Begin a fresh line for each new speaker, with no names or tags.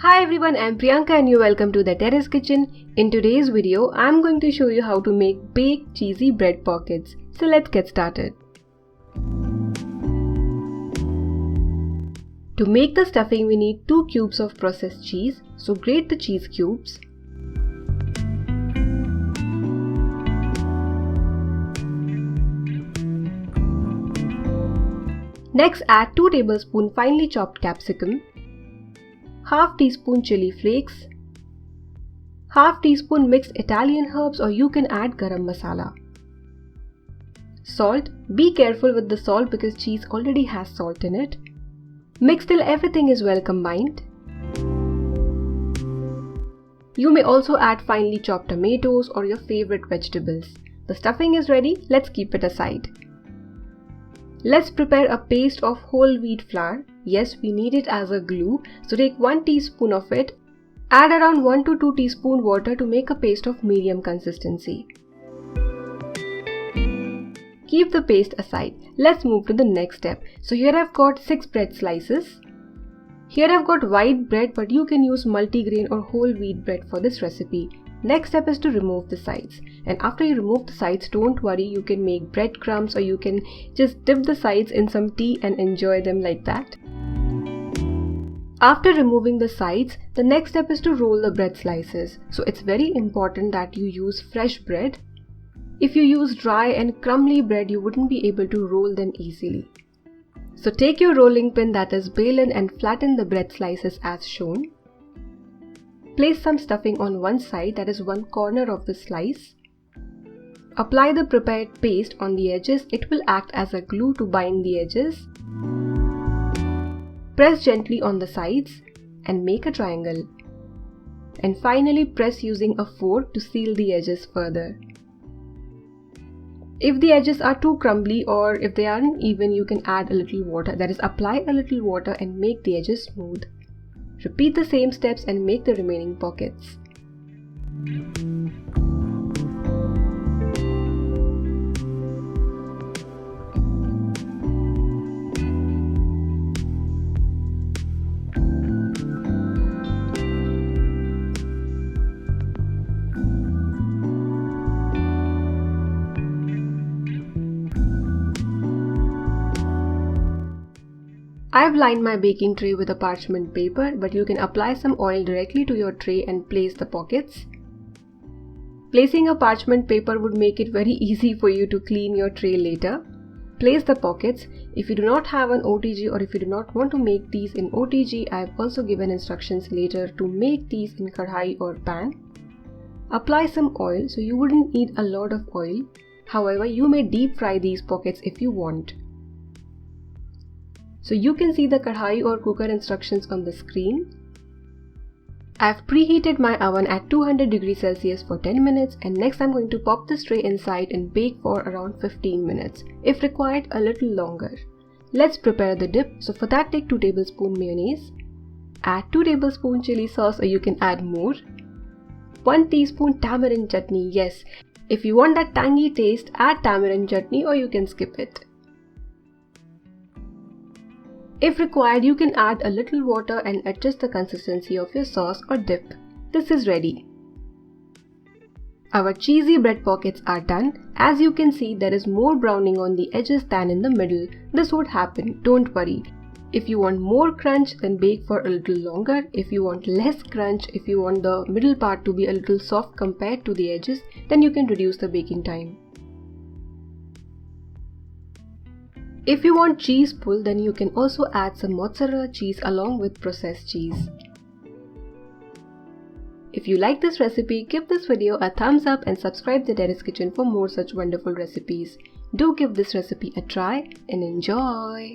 Hi everyone, I'm Priyanka and you're welcome to the Terrace Kitchen. In today's video, I'm going to show you how to make baked cheesy bread pockets. So let's get started. To make the stuffing, we need 2 cubes of processed cheese. So grate the cheese cubes. Next, add 2 tablespoons finely chopped capsicum, half teaspoon chili flakes, half teaspoon mixed Italian herbs, or you can add garam masala. Salt. Be careful with the salt because cheese already has salt in it. Mix till everything is well combined. You may also add finely chopped tomatoes or your favorite vegetables. The stuffing is ready. Let's keep it aside. Let's prepare a paste of whole wheat flour. Yes, we need it as a glue. So take 1 teaspoon of it. Add around 1 to 2 teaspoon water to make a paste of medium consistency. Keep the paste aside. Let's move to the next step. So here I've got 6 bread slices. Here I've got white bread, but you can use multigrain or whole wheat bread for this recipe. Next step is to remove the sides. And after you remove the sides, don't worry, you can make breadcrumbs or you can just dip the sides in some tea and enjoy them like that. After removing the sides, the next step is to roll the bread slices. So it's very important that you use fresh bread. If you use dry and crumbly bread, you wouldn't be able to roll them easily. So take your rolling pin, that is balun, and flatten the bread slices as shown. Place some stuffing on one side, that is one corner of the slice. Apply the prepared paste on the edges. It will act as a glue to bind the edges. Press gently on the sides and make a triangle. And finally press using a fork to seal the edges further. If the edges are too crumbly or if they aren't even, you can add a little water. That is, apply a little water and make the edges smooth. Repeat the same steps and make the remaining pockets. I've lined my baking tray with a parchment paper, but you can apply some oil directly to your tray and place the pockets. Placing a parchment paper would make it very easy for you to clean your tray later. Place the pockets. If you do not have an OTG or if you do not want to make these in OTG, I have also given instructions later to make these in kadhai or pan. Apply some oil, so you wouldn't need a lot of oil. However, you may deep fry these pockets if you want. So you can see the kadhai or cooker instructions on the screen. I've preheated my oven at 200 degrees Celsius for 10 minutes, and next I'm going to pop this tray inside and bake for around 15 minutes. If required, a little longer. Let's prepare the dip. So for that, take 2 tablespoons mayonnaise. Add 2 tablespoons chili sauce, or you can add more. 1 teaspoon tamarind chutney. Yes, if you want that tangy taste, add tamarind chutney or you can skip it. If required, you can add a little water and adjust the consistency of your sauce or dip. This is ready. Our cheesy bread pockets are done. As you can see, there is more browning on the edges than in the middle. This would happen, don't worry. If you want more crunch, then bake for a little longer. If you want less crunch, if you want the middle part to be a little soft compared to the edges, then you can reduce the baking time. If you want cheese pull, then you can also add some mozzarella cheese along with processed cheese. If you like this recipe, give this video a thumbs up and subscribe to Terrace Kitchen for more such wonderful recipes. Do give this recipe a try and enjoy!